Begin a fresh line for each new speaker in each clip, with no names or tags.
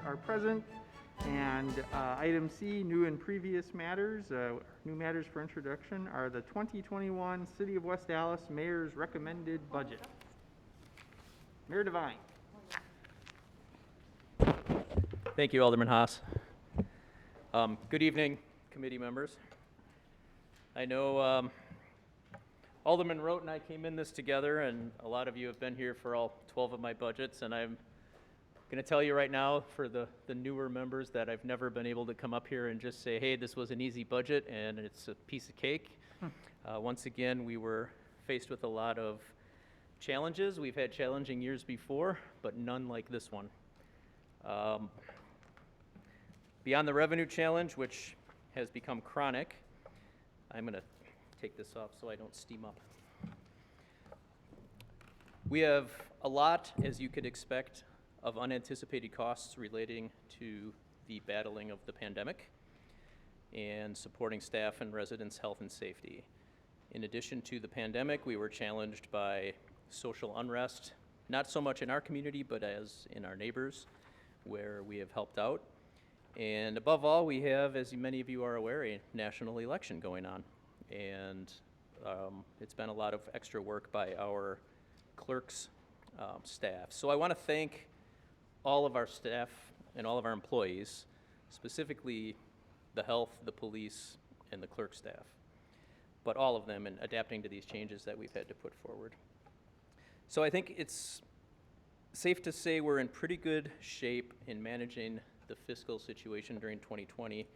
are present. And item C, new and previous matters. New matters for introduction are the 2021 City of West Allis Mayor's Recommended Budget. Mayor Devine.
Thank you, Alderman Haas. Good evening, committee members. I know Alderman Rote and I came in this together, and a lot of you have been here for all 12 of my budgets, and I'm going to tell you right now, for the newer members, that I've never been able to come up here and just say, hey, this was an easy budget and it's a piece of cake. Once again, we were faced with a lot of challenges. We've had challenging years before, but none like this one. Beyond the revenue challenge, which has become chronic, I'm going to take this off so I don't steam up. We have a lot, as you could expect, of unanticipated costs relating to the battling of the pandemic and supporting staff and residents' health and safety. In addition to the pandemic, we were challenged by social unrest, not so much in our community, but as in our neighbors, where we have helped out. And above all, we have, as many of you are aware, a national election going on. And it's been a lot of extra work by our clerk's staff. So I want to thank all of our staff and all of our employees, specifically the health, the police, and the clerk staff, but all of them in adapting to these changes that we've had to put forward. So I think it's safe to say we're in pretty good shape in managing the fiscal situation during 2020,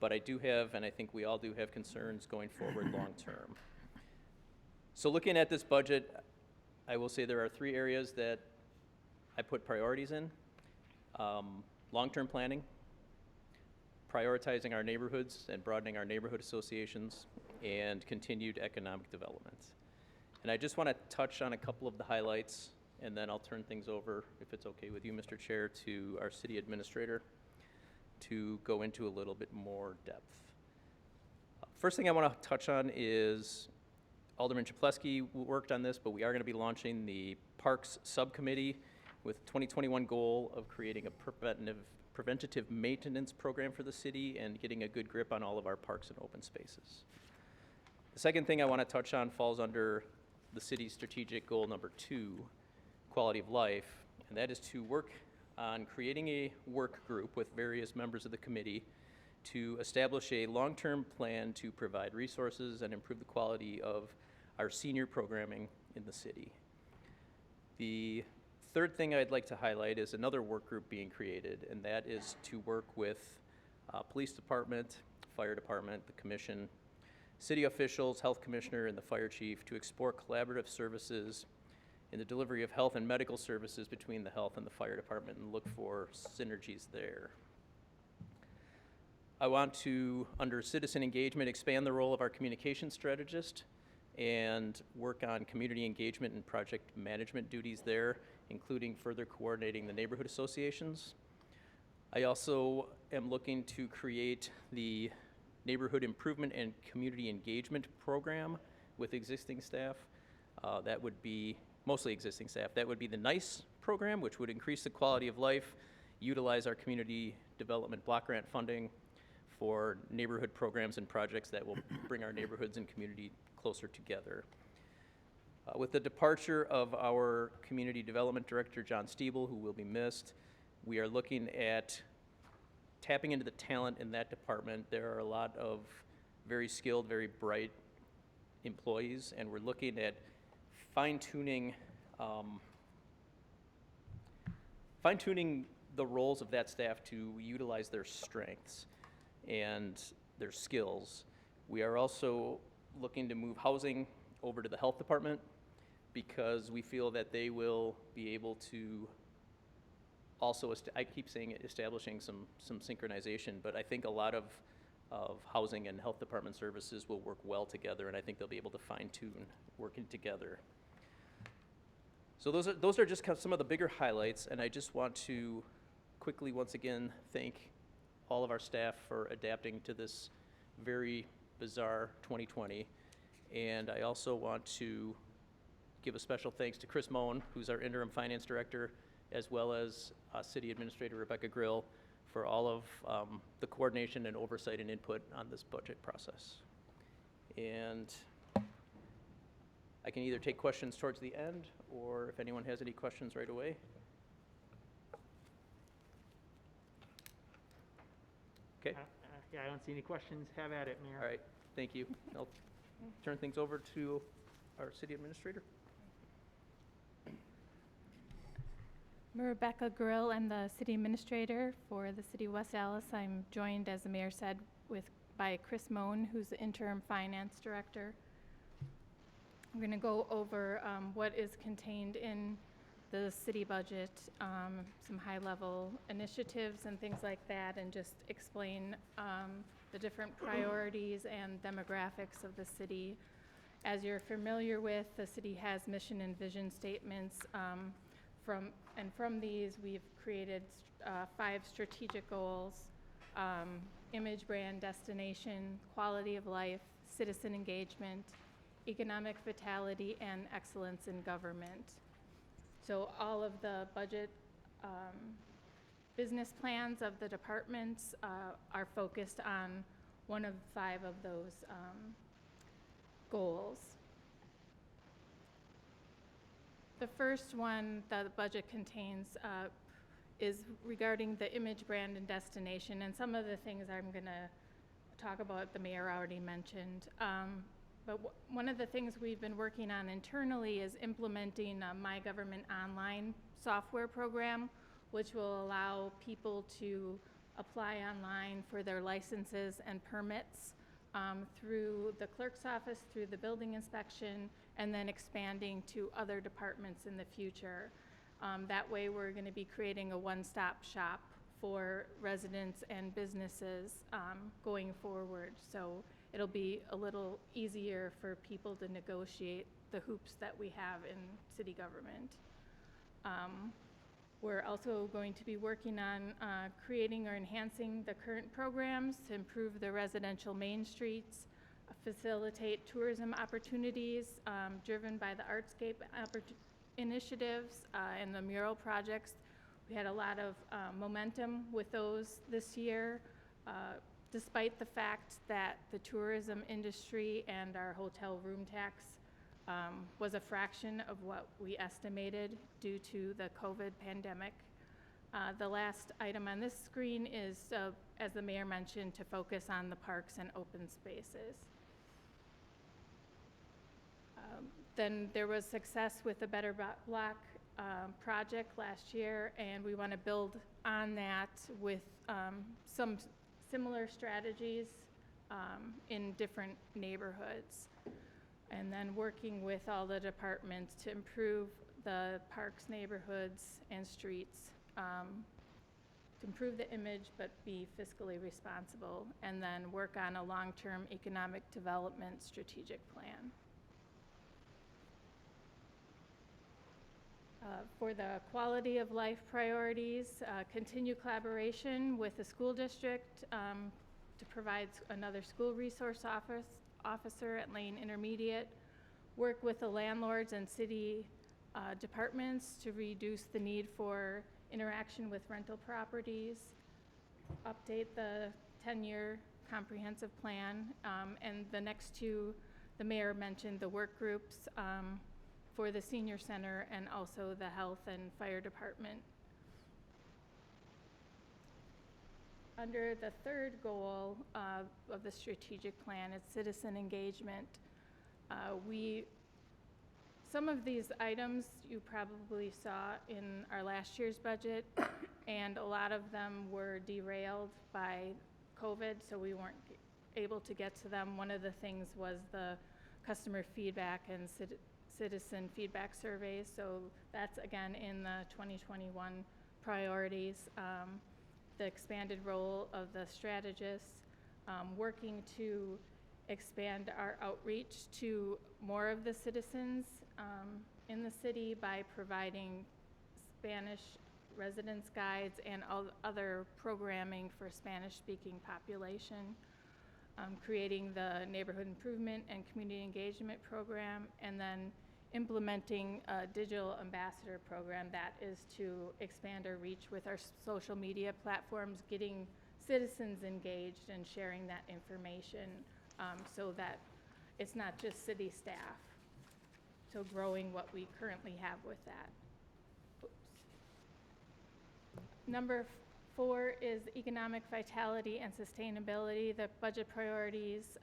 but I do have, and I think we all do have, concerns going forward long term. So looking at this budget, I will say there are three areas that I put priorities in. Long-term planning, prioritizing our neighborhoods and broadening our neighborhood associations, and continued economic development. And I just want to touch on a couple of the highlights, and then I'll turn things over, if it's okay with you, Mr. Chair, to our city administrator to go into a little bit more depth. First thing I want to touch on is Alderman Chaplesky worked on this, but we are going to be launching the Parks Subcommittee with 2021 goal of creating a preventative maintenance program for the city and getting a good grip on all of our parks and open spaces. The second thing I want to touch on falls under the city's strategic goal number 2, quality of life, and that is to work on creating a work group with various members of the committee to establish a long-term plan to provide resources and improve the quality of our senior programming in the city. The third thing I'd like to highlight is another work group being created, and that is to work with police department, fire department, the commission, city officials, health commissioner, and the fire chief to explore collaborative services in the delivery of health and medical services between the health and the fire department and look for synergies there. I want to, under citizen engagement, expand the role of our communication strategist and work on community engagement and project management duties there, including further coordinating the neighborhood associations. I also am looking to create the neighborhood improvement and community engagement program with existing staff. That would be mostly existing staff. That would be the NICE program, which would increase the quality of life, utilize our community development block grant funding for neighborhood programs and projects that will bring our neighborhoods and community closer together. With the departure of our community development director, John Stiebel, who will be missed, we are looking at tapping into the talent in that department. There are a lot of very skilled, very bright employees, and we're looking at fine-tuning the roles of that staff to utilize their strengths and their skills. We are also looking to move housing over to the health department because we feel that they will be able to also, I keep saying establishing some synchronization, but I think a lot of housing and health department services will work well together, and I think they'll be able to fine-tune working together. So those are just kind of some of the bigger highlights, and I just want to quickly once again thank all of our staff for adapting to this very bizarre 2020. And I also want to give a special thanks to Chris Moen, who's our interim finance director, as well as City Administrator Rebecca Grill for all of the coordination and oversight and input on this budget process. And I can either take questions towards the end, or if anyone has any questions right away. Okay,
Yeah, I don't see any questions. Have at it, Mayor.
all right, thank you. I'll turn things over to our City Administrator.
I'm Rebecca Grill. I'm the city administrator for the city of West Allis. I'm joined, as the mayor said, by Chris Moan, who's the interim finance director. I'm going to go over what is contained in the city budget, some high-level initiatives and things like that, and just explain the different priorities and demographics of the city. As you're familiar with, the city has mission and vision statements. From these, we've created 5 strategic goals: image, brand, destination, quality of life, citizen engagement, economic vitality, and excellence in government. So all of the budget business plans of the departments are focused on one of 5 of those goals. The first one that the budget contains is regarding the image, brand, and destination, and some of the things I'm going to talk about the mayor already mentioned. But one of the things we've been working on internally is implementing a My Government Online software program, which will allow people to apply online for their licenses and permits through the clerk's office, through the building inspection, and then expanding to other departments in the future. That way we're going to be creating a one-stop shop for residents and businesses going forward. So it'll be a little easier for people to negotiate the hoops that we have in city government. We're also going to be working on creating or enhancing the current programs to improve the residential main streets, facilitate tourism opportunities driven by the Artscape initiatives and the mural projects. We had a lot of momentum with those this year, despite the fact that the tourism industry and our hotel room tax was a fraction of what we estimated due to the COVID pandemic. The last item on this screen is, as the mayor mentioned, to focus on the parks and open spaces. Then there was success with the Better Block project last year, and we want to build on that with some similar strategies in different neighborhoods. And then working with all the departments to improve the parks, neighborhoods, and streets, to improve the image but be fiscally responsible, and then work on a long-term economic development strategic plan. For the quality of life priorities, continue collaboration with the school district to provide another school resource officer at Lane Intermediate, work with the landlords and city departments to reduce the need for interaction with rental properties, update the 10-year comprehensive plan, and the next 2, the mayor mentioned the work groups for the senior center and also the health and fire department. Under the 3rd goal of the strategic plan, it's citizen engagement. Some of these items you probably saw in our last year's budget, and a lot of them were derailed by COVID, so we weren't able to get to them. One of the things was the customer feedback and citizen feedback surveys, so that's again in the 2021 priorities. The expanded role of the strategists, working to expand our outreach to more of the citizens in the city by providing Spanish residence guides and all other programming for Spanish-speaking population, creating the neighborhood improvement and community engagement program, and then implementing a digital ambassador program that is to expand our reach with our social media platforms, getting citizens engaged and sharing that information so that it's not just city staff. So growing what we currently have with that. Oops. Number 4 is economic vitality and sustainability, the budget priorities.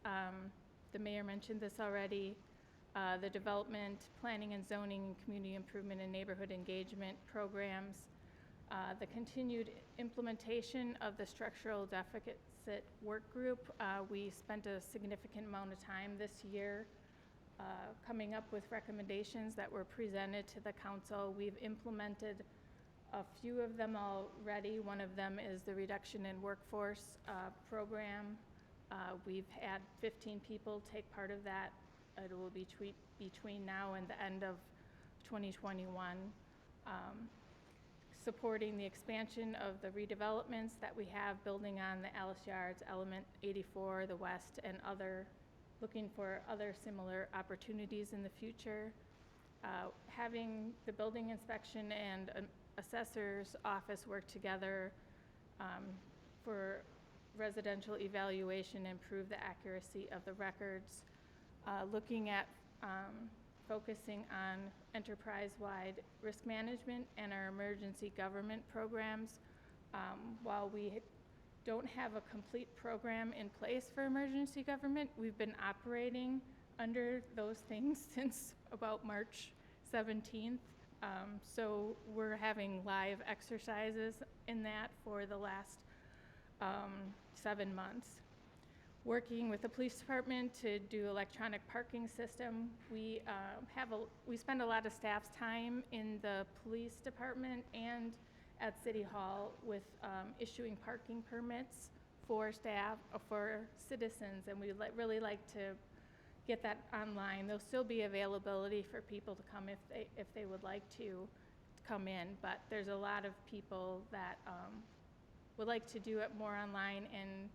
The mayor mentioned this already. The development, planning and zoning, and community improvement and neighborhood engagement programs. The continued implementation of the structural deficit work group. We spent a significant amount of time this year coming up with recommendations that were presented to the council. We've implemented a few of them already. One of them is the reduction in workforce program. We've had 15 people take part of that. It will be between now and the end of 2021. Supporting the expansion of the redevelopments that we have, building on the Alice Yards, Element 84, the West, and looking for other similar opportunities in the future. Having the building inspection and assessor's office work together for residential evaluation, improve the accuracy of the records. Looking at focusing on enterprise-wide risk management and our emergency government programs. While we don't have a complete program in place for emergency government, we've been operating under those things since about March 17th. So we're having live exercises in that for the last 7 months. Working with the police department to do electronic parking system. We spend a lot of staff's time in the police department and at City Hall with issuing parking permits for staff, for citizens, and we really like to get that online. There'll still be availability for people to come if they would like to come in, but there's a lot of people that would like to do it more online and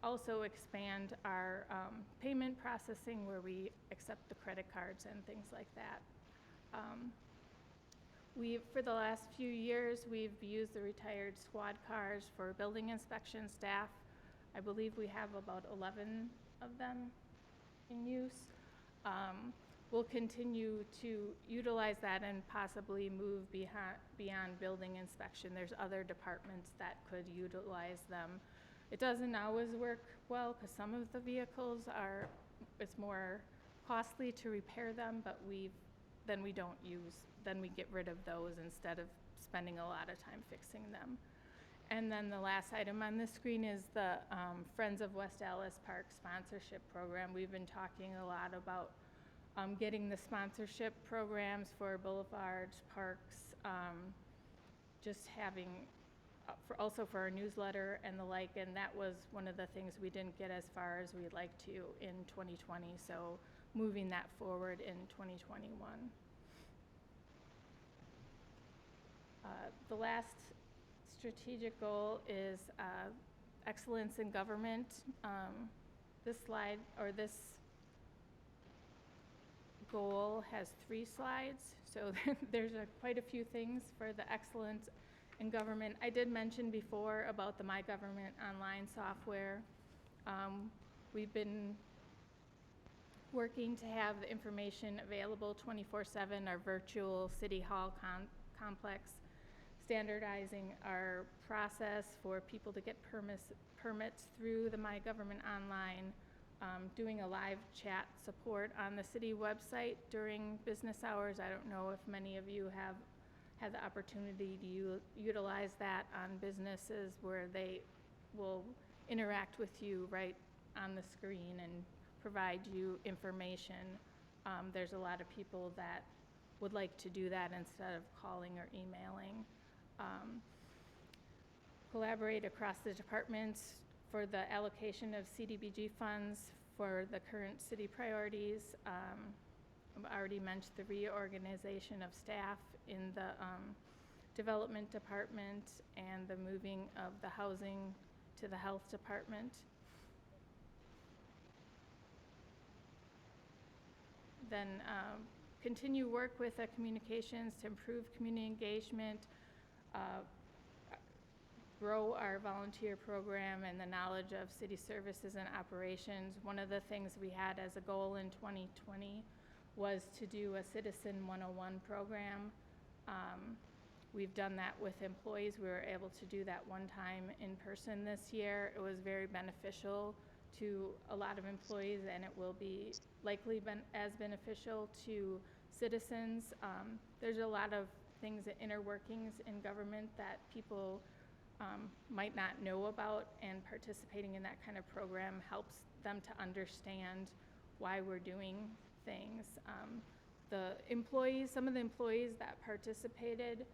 also expand our payment processing where we accept the credit cards and things like that. For the last few years, we've used the retired squad cars for building inspection staff. I believe we have about 11 of them in use. We'll continue to utilize that and possibly move beyond building inspection. There's other departments that could utilize them. It doesn't always work well because some of the vehicles it's more costly to repair them, but then we get rid of those instead of spending a lot of time fixing them. And then the last item on this screen is the Friends of West Allis Park sponsorship program. We've been talking a lot about getting the sponsorship programs for boulevards, parks, just having also for our newsletter and the like, and that was one of the things we didn't get as far as we'd like to in 2020, so moving that forward in 2021. The last strategic goal is excellence in government. This slide, or this goal has 3 slides, so there's quite a few things for the excellence in government. I did mention before about the My Government Online software. We've been working to have the information available 24/7, our virtual City Hall complex, standardizing our process for people to get permits through the My Government Online, doing a live chat support on the city website during business hours. I don't know if many of you have had the opportunity to utilize that on businesses where they will interact with you right on the screen and provide you information. There's a lot of people that would like to do that instead of calling or emailing. Collaborate across the departments for the allocation of CDBG funds for the current city priorities. I've already mentioned the reorganization of staff in the development department and the moving of the housing to the health department. Then continue work with the communications to improve community engagement, grow our volunteer program and the knowledge of city services and operations. One of the things we had as a goal in 2020 was to do a Citizen 101 program. We've done that with employees. We were able to do that one time in person this year. It was very beneficial to a lot of employees, and it will be likely as beneficial to citizens. There's a lot of things, inner workings in government that people might not know about, and participating in that kind of program helps them to understand why we're doing things. Some of the employees that participated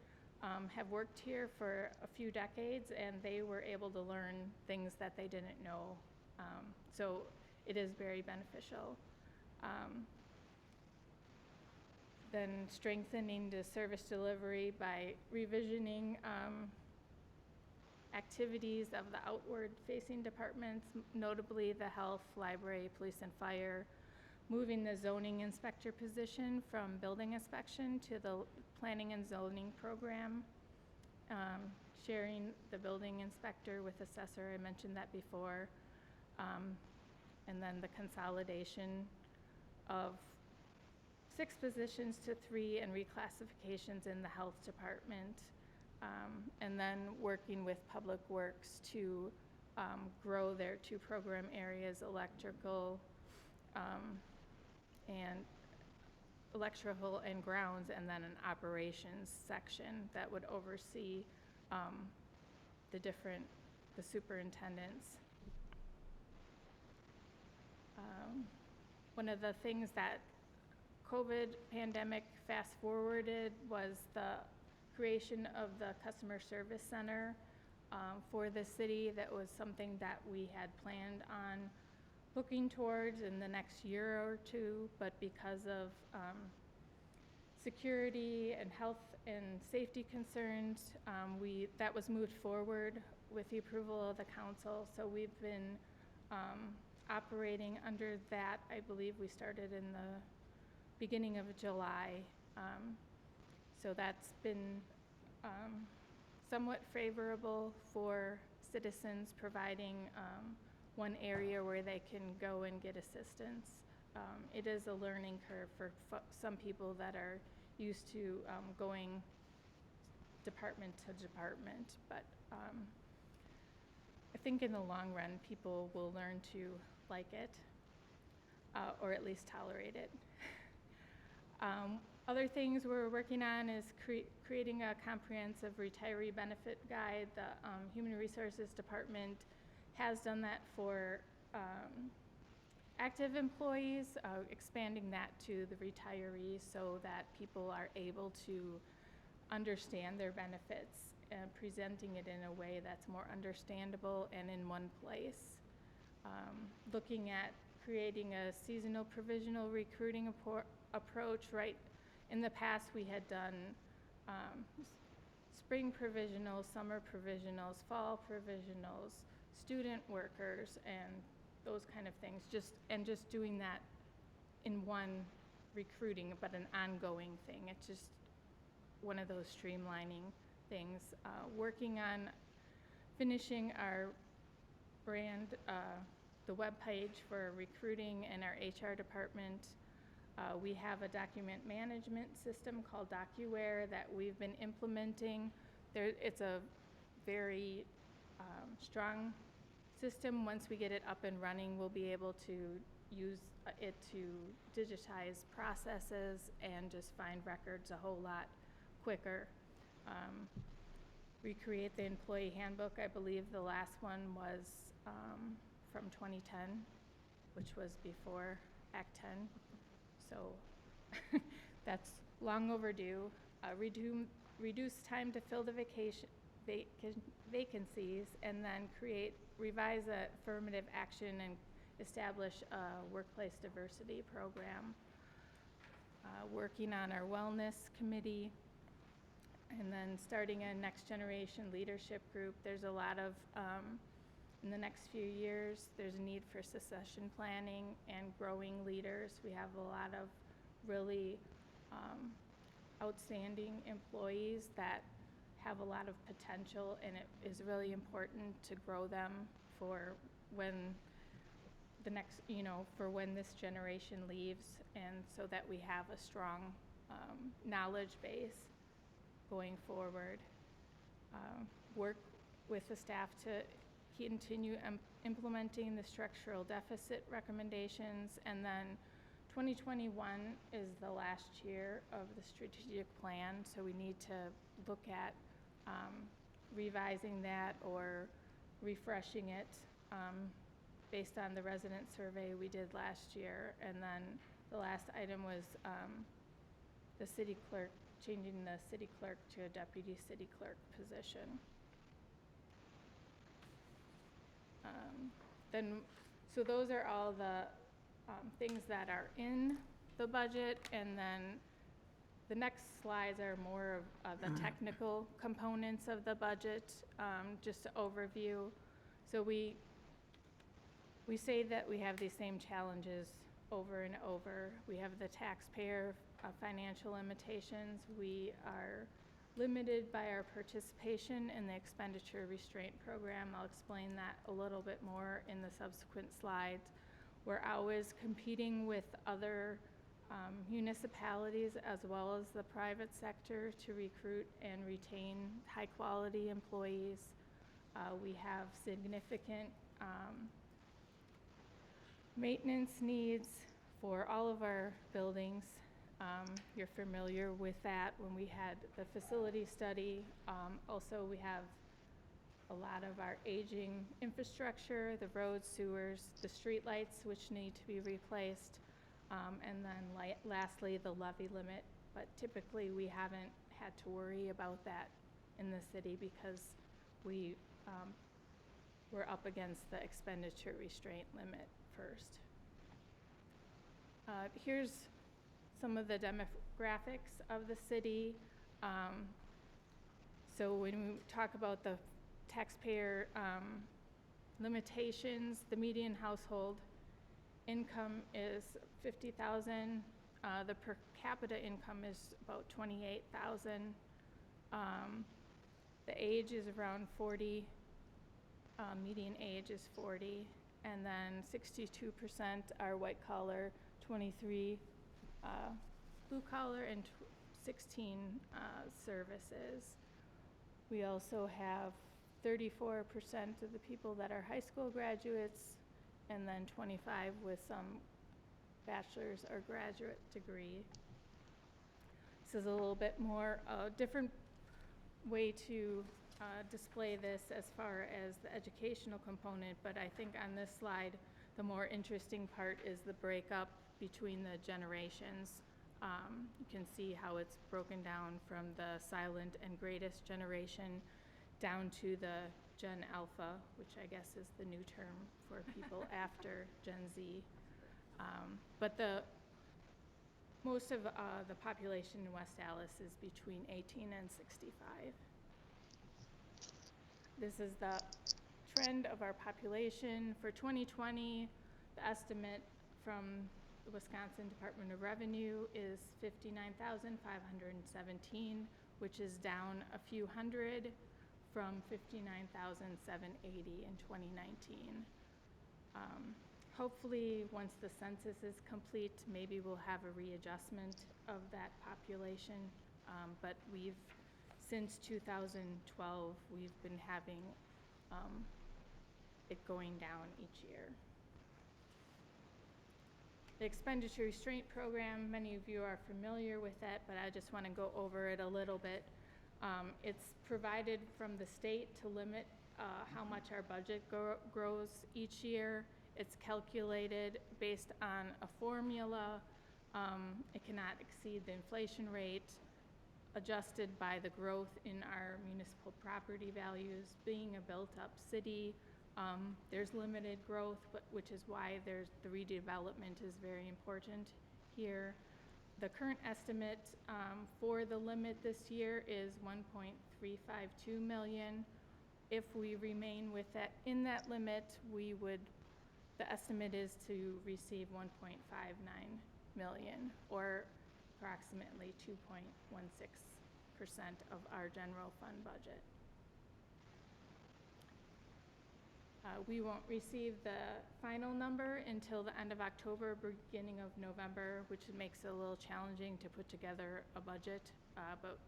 have worked here for a few decades, and they were able to learn things that they didn't know. So it is very beneficial. Then strengthening the service delivery by revisioning activities of the outward-facing departments, notably the health, library, police, and fire, moving the zoning inspector position from building inspection to the planning and zoning program, sharing the building inspector with assessor, I mentioned that before, and then the consolidation of 6 positions to 3 and reclassifications in the health department, and then working with Public Works to grow their 2 program areas, electrical and grounds, and then an operations section that would oversee the superintendents. One of the things that COVID pandemic fast forwarded was the creation of the customer service center for the city. That was something that we had planned on looking towards in the next year or 2, but because of security and health and safety concerns, that was moved forward with the approval of the council. So we've been operating under that. I believe we started in the beginning of July. So that's been somewhat favorable for citizens, providing one area where they can go and get assistance. It is a learning curve for some people that are used to going department to department, but I think in the long run, people will learn to like it, or at least tolerate it. Other things we're working on is creating a comprehensive retiree benefit guide. The Human Resources Department has done that for active employees, expanding that to the retirees so that people are able to understand their benefits and presenting it in a way that's more understandable and in one place. Looking at creating a seasonal provisional recruiting approach. Right, in the past we had done spring provisionals, summer provisionals, fall provisionals, student workers, and those kind of things, just doing that in one recruiting, but an ongoing thing. It's just one of those streamlining things. Working on finishing our brand, the web page for recruiting and our HR department. We have a document management system called DocuWare that we've been implementing. It's a very strong system. Once we get it up and running, we'll be able to use it to digitize processes and just find records a whole lot quicker. Recreate the employee handbook. I believe the last one was from 2010, which was before Act 10. So that's long overdue. Reduce time to fill the vacancies, and then revise a affirmative action and establish a workplace diversity program. Working on our wellness committee, and then starting a next generation leadership group. There's a lot of, in the next few years, there's a need for succession planning and growing leaders. We have a lot of really outstanding employees that have a lot of potential, and it is really important to grow them for when the next, for when this generation leaves, and so that we have a strong knowledge base going forward. Work with the staff to continue implementing the structural deficit recommendations, and then 2021 is the last year of the strategic plan, so we need to look at revising that or refreshing it based on the resident survey we did last year. And then the last item was the city clerk, changing the city clerk to a deputy city clerk position. So those are all the things that are in the budget, and then the next slides are more of the technical components of the budget, just to overview. So we say that we have these same challenges over and over. We have the taxpayer financial limitations. We are limited by our participation in the expenditure restraint program. I'll explain that a little bit more in the subsequent slides. We're always competing with other municipalities as well as the private sector to recruit and retain high-quality employees. We have significant maintenance needs for all of our buildings. You're familiar with that when we had the facility study. Also, we have a lot of our aging infrastructure, the roads, sewers, the street lights, which need to be replaced, and then lastly, the levy limit. But typically, we haven't had to worry about that in the city because we're up against the expenditure restraint limit first. Here's some of the demographics of the city. So when we talk about the taxpayer limitations, the median household income is $50,000. The per capita income is about $28,000. The age is around 40. Median age is 40, and then 62% are white collar, 23 blue collar, and 16 services. We also have 34% of the people that are high school graduates, and then 25 with some bachelor's or graduate degree. This is a little bit more different way to display this as far as the educational component, but I think on this slide, the more interesting part is the breakup between the generations. You can see how it's broken down from the silent and greatest generation down to the Gen Alpha, which I guess is the new term for people after Gen Z. But most of the population in West Allis is between 18 and 65. This is the trend of our population. For 2020, the estimate from the Wisconsin Department of Revenue is 59,517, which is down a few hundred from 59,780 in 2019. Hopefully, once the census is complete, maybe we'll have a readjustment of that population, but since 2012, we've been having it going down each year. The expenditure restraint program, many of you are familiar with that, but I just want to go over it a little bit. It's provided from the state to limit how much our budget grows each year. It's calculated based on a formula. It cannot exceed the inflation rate, adjusted by the growth in our municipal property values. Being a built-up city, there's limited growth, which is why the redevelopment is very important here. The current estimate for the limit this year is $1.352 million. If we remain in that limit, the estimate is to receive $1.59 million, or approximately 2.16% of our general fund budget. We won't receive the final number until the end of October, beginning of November, which makes it a little challenging to put together a budget. But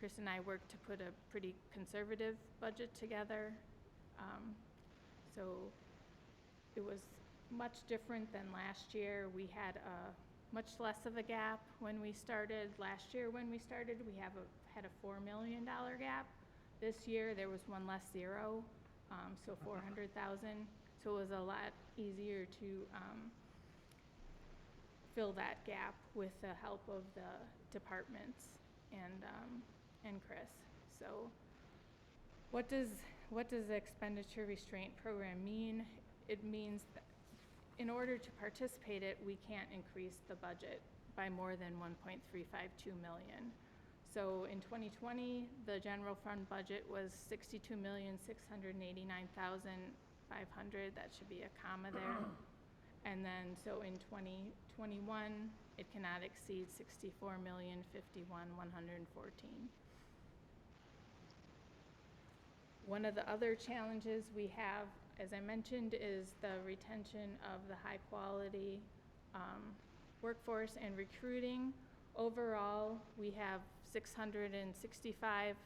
Chris and I worked to put a pretty conservative budget together. So it was much different than last year. We had much less of a gap when we started. Last year when we started, we had a $4 million gap. This year there was one less zero. So 400,000. So it was a lot easier to fill that gap with the help of the departments and Chris. So what does the expenditure restraint program mean? It means that in order to participate it, we can't increase the budget by more than 1.352 million. So in 2020, the general fund budget was 62,689,500. That should be a comma there. And then, so in 2021, it cannot exceed 64,051,114. One of the other challenges we have, as I mentioned, is the retention of the high quality workforce and recruiting. Overall, we have 665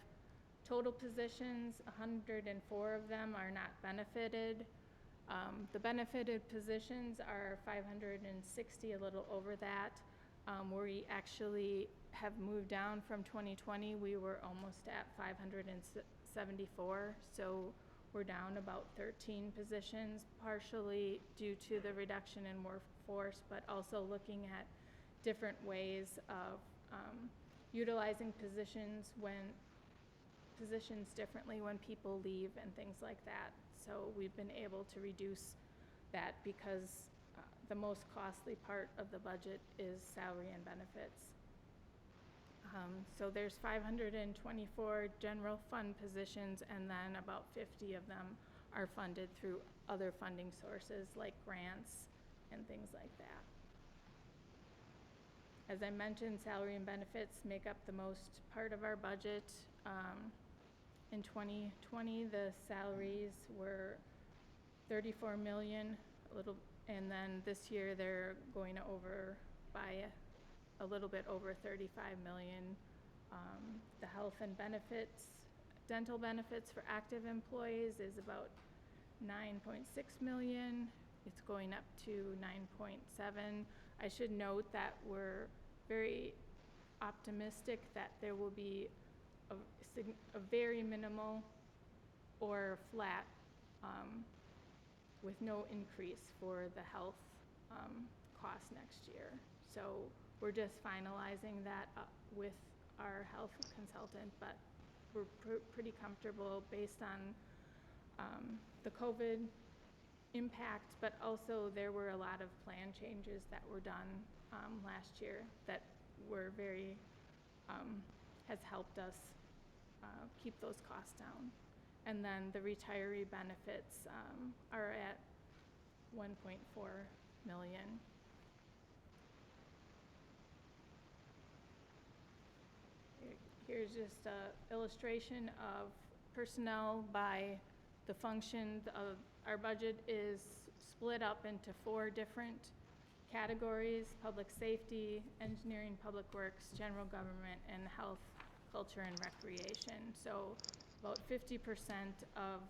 total positions. 104 of them are not benefited. The benefited positions are 560, a little over that. We actually have moved down from 2020. We were almost at 574, so we're down about 13 positions, partially due to the reduction in workforce, but also looking at different ways of utilizing positions differently when people leave and things like that. So we've been able to reduce that because the most costly part of the budget is salary and benefits. So there's 524 general fund positions, and then about 50 of them are funded through other funding sources like grants and things like that. As I mentioned, salary and benefits make up the most part of our budget. In 2020, the salaries were 34 million, and then this year they're going over by a little bit over 35 million. The health and benefits, dental benefits for active employees is about 9.6 million. It's going up to 9.7. I should note that we're very optimistic that there will be a very minimal or flat with no increase for the health cost next year. So we're just finalizing that with our health consultant, but we're pretty comfortable based on the COVID impact, but also there were a lot of plan changes that were done last year that were very, has helped us keep those costs down. And then the retiree benefits are at 1.4 million. Here's just an illustration of personnel by the function. Our budget is split up into 4 different categories: public safety, engineering, public works, general government, and health, culture, and recreation. So about 50% of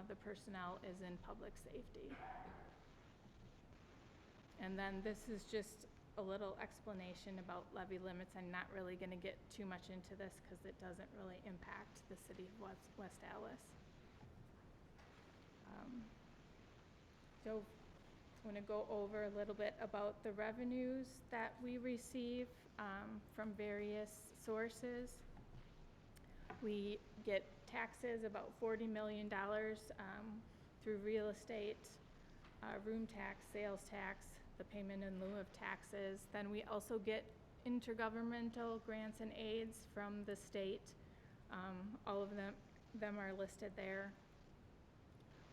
the personnel is in public safety. And then this is just a little explanation about levy limits. I'm not really going to get too much into this because it doesn't really impact the city of West Allis. So I want to go over a little bit about the revenues that we receive from various sources. We get taxes, about $40 million through real estate, room tax, sales tax, the payment in lieu of taxes. Then we also get intergovernmental grants and aids from the state. All of them are listed there.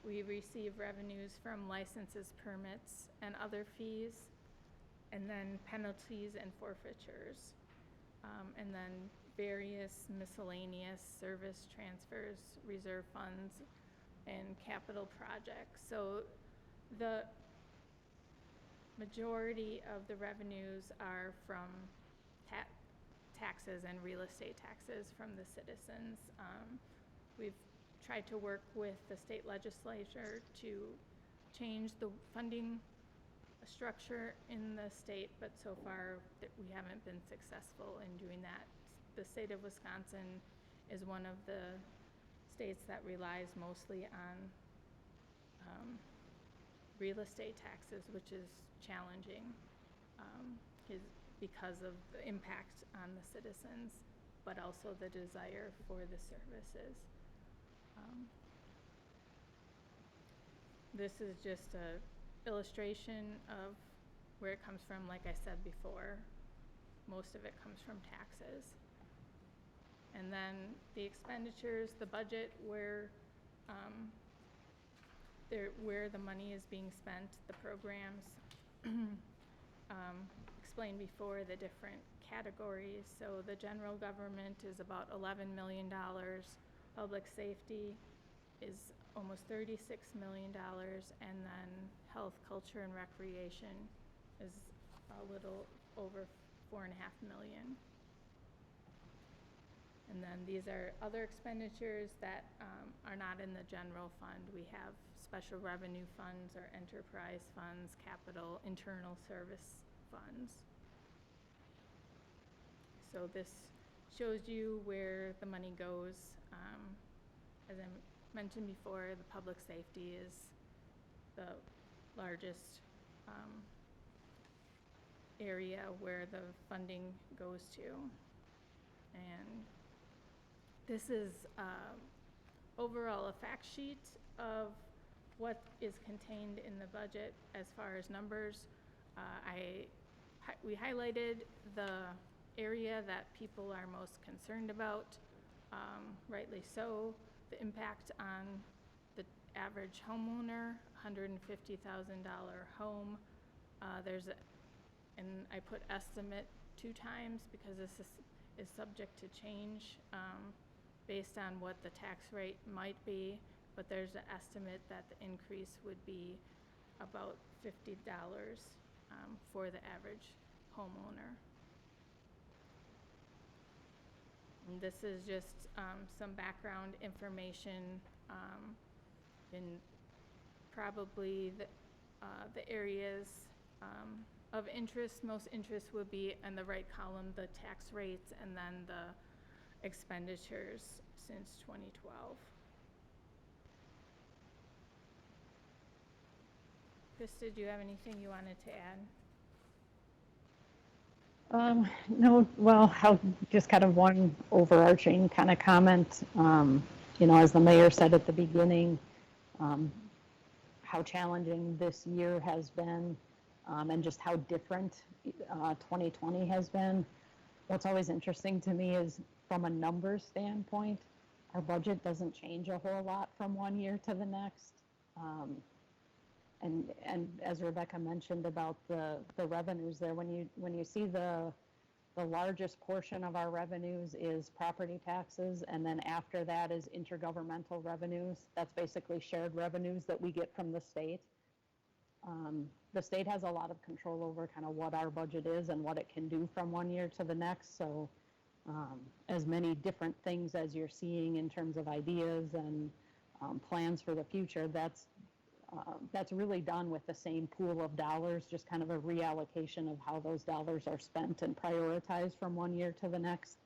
We receive revenues from licenses, permits, and other fees. and then penalties and forfeitures, and then various miscellaneous service transfers, reserve funds, and capital projects. So the majority of the revenues are from taxes and real estate taxes from the citizens. We've tried to work with the state legislature to change the funding structure in the state, but so far we haven't been successful in doing that. The state of Wisconsin is one of the states that relies mostly on real estate taxes, which is challenging because of the impact on the citizens, but also the desire for the services. This is just a illustration of where it comes from. Like I said before, most of it comes from taxes. And then the expenditures, the budget, where the money is being spent, the programs. Explained before the different categories. So the general government is about $11 million. Public safety is almost $36 million. And then health, culture, and recreation is a little over $4.5 million. And then these are other expenditures that are not in the general fund. We have special revenue funds or enterprise funds, capital, internal service funds. So this shows you where the money goes. As I mentioned before, the public safety is the largest area where the funding goes to. And this is overall a fact sheet of what is contained in the budget as far as numbers. We highlighted the area that people are most concerned about, rightly so. The impact on the average homeowner, $150,000 home. And I put estimate 2 times because this is subject to change based on what the tax rate might be, but there's an estimate that the increase would be about $50 for the average homeowner. And this is just some background information in probably the areas of interest. Most interest would be in the right column, the tax rates, and then the expenditures since 2012. Krista, do you have anything you wanted to add?
No, well, I'll just kind of one overarching kind of comment. As the mayor said at the beginning, how challenging this year has been, and just how different 2020 has been. What's always interesting to me is from a numbers standpoint, our budget doesn't change a whole lot from one year to the next. And as Rebecca mentioned about the revenues there, when you see the largest portion of our revenues is property taxes, and then after that is intergovernmental revenues. That's basically shared revenues that we get from the state. The state has a lot of control over kind of what our budget is and what it can do from one year to the next. So as many different things as you're seeing in terms of ideas and plans for the future, that's really done with the same pool of dollars, just kind of a reallocation of how those dollars are spent and prioritized from one year to the next.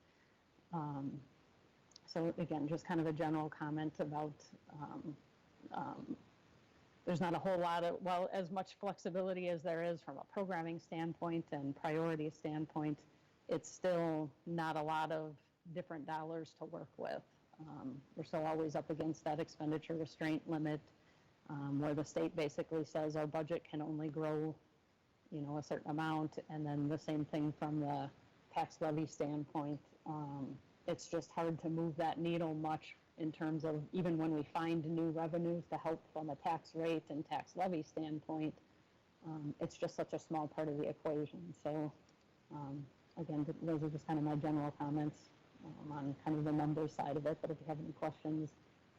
So again, just kind of a general comment about there's not a whole lot of, well, as much flexibility as there is from a programming standpoint and priority standpoint, it's still not a lot of different dollars to work with. We're still always up against that expenditure restraint limit, where the state basically says our budget can only grow, a certain amount, and then the same thing from the tax levy standpoint. It's just hard to move that needle much in terms of even when we find new revenues to help from a tax rate and tax levy standpoint, It's just such a small part of the equation. So again, those are just kind of my general comments on kind of the numbers side of it. But if you have any questions,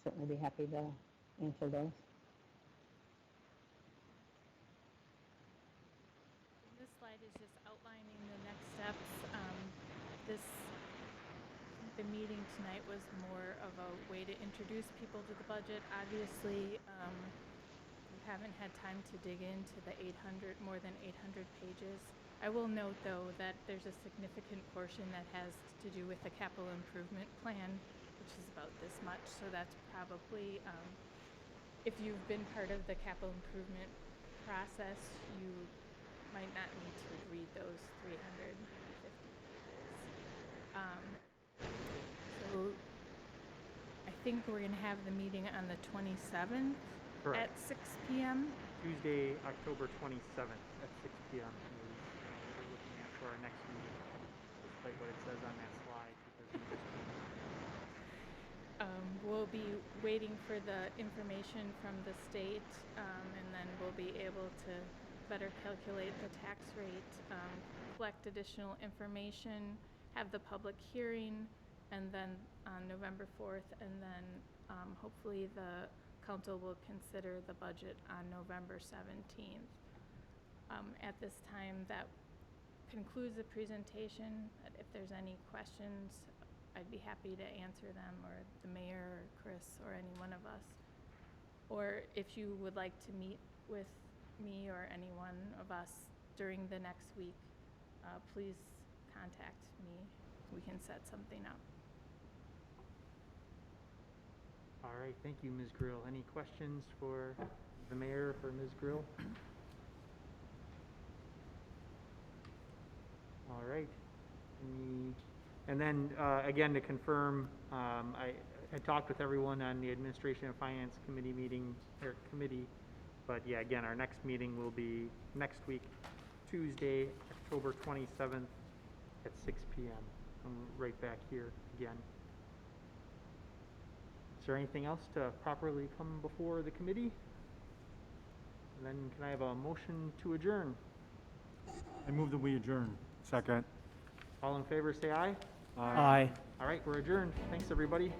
certainly be happy to answer those.
This slide is just outlining the next steps. The meeting tonight was more of a way to introduce people to the budget. Obviously, we haven't had time to dig into the more than 800 pages. I will note, though, that there's a significant portion that has to do with the capital improvement plan, which is about this much. So that's probably, if you've been part of the capital improvement process, you might not need to read those 350 pages. So I think we're going to have the meeting on the 27th
Correct.
at 6 p.m.
Tuesday, October 27th at 6 p.m. is what we're looking at for our next meeting, despite what it says on that slide, because we just
We'll be waiting for the information from the state, and then we'll be able to better calculate the tax rate, collect additional information, have the public hearing, and then on November 4th, and then hopefully the council will consider the budget on November 17th. At this time, that concludes the presentation. If there's any questions, I'd be happy to answer them, or the mayor, or Chris, or any one of us. Or if you would like to meet with me or any one of us during the next week, please contact me. We can set something up.
All right, thank you, Ms. Grill. Any questions for the mayor, for Ms. Grill? All right. And then, again, to confirm, I talked with everyone on the Administration and Finance Committee meeting, or committee, but yeah, again, our next meeting will be next week, Tuesday, October 27th at 6 p.m. I'm right back here again. Is there anything else to properly come before the committee? And then can I have a motion to adjourn?
I move that we adjourn. Second.
All in favor, say aye.
Aye.
All right, we're adjourned. Thanks, everybody.